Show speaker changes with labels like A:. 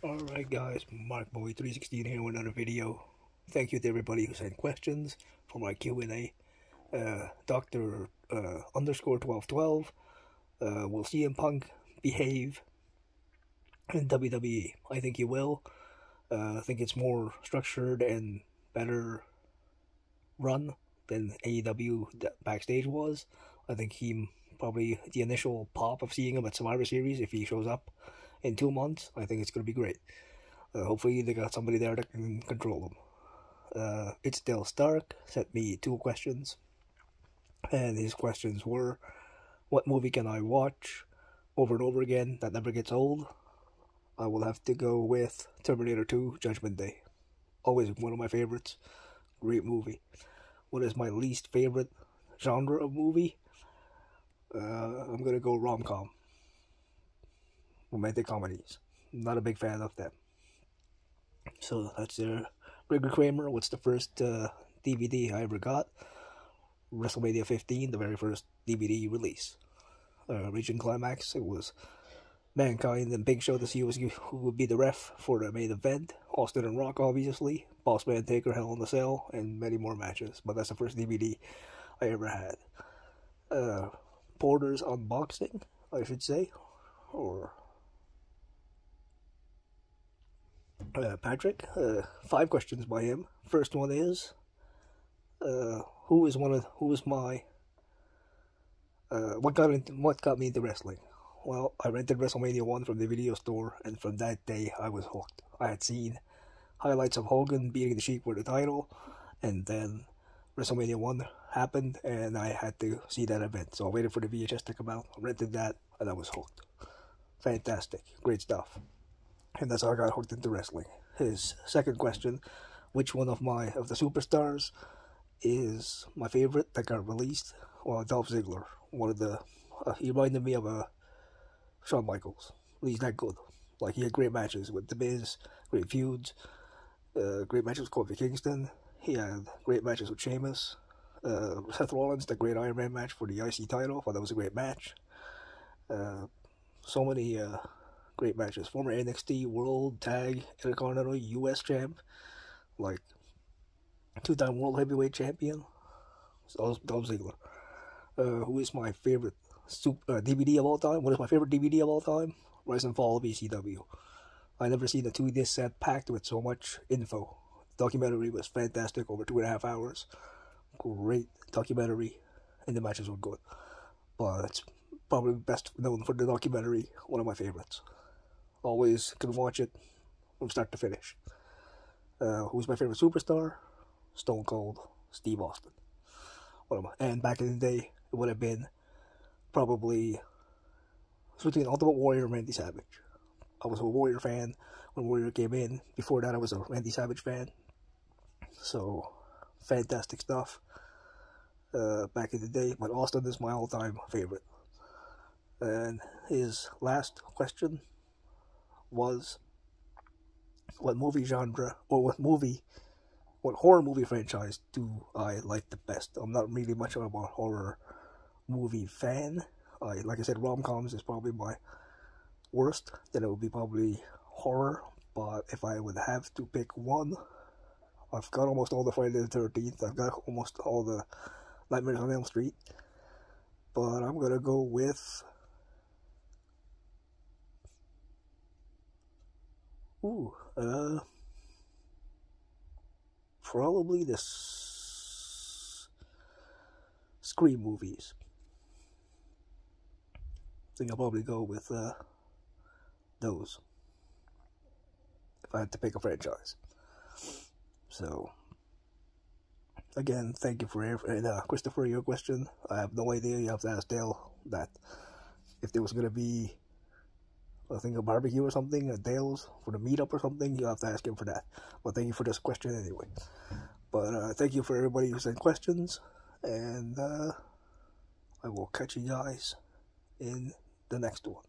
A: Alright guys, MarkBoy316 here with another video. Thank you to everybody who sent questions for my Q&A. Dr. underscore 1212, will CM Punk behave in WWE? I think he will. I think it's more structured and better run than AEW backstage was. I think he probably the initial pop of seeing him at Survivor Series, if he shows up in 2 months, I think it's going to be great. Hopefully they got somebody there that can control him. It's Dale Stark sent me 2 questions, and his questions were, what movie can I watch over and over again that never gets old? I will have to go with Terminator 2 Judgment Day. Always one of my favorites. Great movie. What is my least favorite genre of movie? I'm going to go rom-com. Romantic comedies. Not a big fan of them. So that's Gregory Kramer. What's the first DVD I ever got? WrestleMania 15, the very first DVD release. Region Climax. It was Mankind and Big Show to see who would be the ref for the main event. Austin and Rock, obviously. Bossman, Taker, Hell in a Cell, and many more matches. But that's the first DVD I ever had. Porter's Unboxing, I should say, or Patrick. 5 questions by him. First one is, what got me into wrestling? Well, I rented WrestleMania 1 from the video store, and from that day I was hooked. I had seen highlights of Hogan beating the Sheik for the title, and then WrestleMania 1 happened, and I had to see that event. So I waited for the VHS to come out, rented that, and I was hooked. Fantastic. Great stuff. And that's how I got hooked into wrestling. His second question, which one of the superstars is my favorite that got released? Well, Dolph Ziggler. One of the he reminded me of Shawn Michaels. He's that good. Like, he had great matches with The Miz, great feuds, great matches with Kofi Kingston. He had great matches with Sheamus. Seth Rollins, the great Iron Man match for the IC title. I thought that was a great match. So many great matches. Former NXT World Tag Intercontinental US Champ, like 2-time World Heavyweight Champion. Dolph Ziggler. Who is my favorite DVD of all time? What is my favorite DVD of all time? Rise and Fall of ECW. I never seen a 2-disc set packed with so much info. The documentary was fantastic, over 2.5 hours. Great documentary, and the matches were good. But it's probably best known for the documentary, one of my favorites. Always can watch it from start to finish. Who's my favorite superstar? Stone Cold Steve Austin. And back in the day, it would have been probably between Ultimate Warrior and Randy Savage. I was a Warrior fan when Warrior came in. Before that, I was a Randy Savage fan. So, fantastic stuff back in the day. But Austin is my all-time favorite. And his last question was, what movie genre, or what horror movie franchise do I like the best? I'm not really much of a horror movie fan. Like I said, rom-coms is probably my worst. Then it would be probably horror. But if I would have to pick one, I've got almost all the Friday the 13th. I've got almost all the Nightmares on Elm Street. But I'm gonna go with probably the Scream movies. I think I'll probably go with those if I had to pick a franchise. So, again, thank you for Christopher, your question. I have no idea. You have to ask Dale that. If there was going to be a barbecue or something at Dale's for the meetup or something, you'll have to ask him for that. But thank you for this question anyway. But thank you for everybody who sent questions, and I will catch you guys in the next one.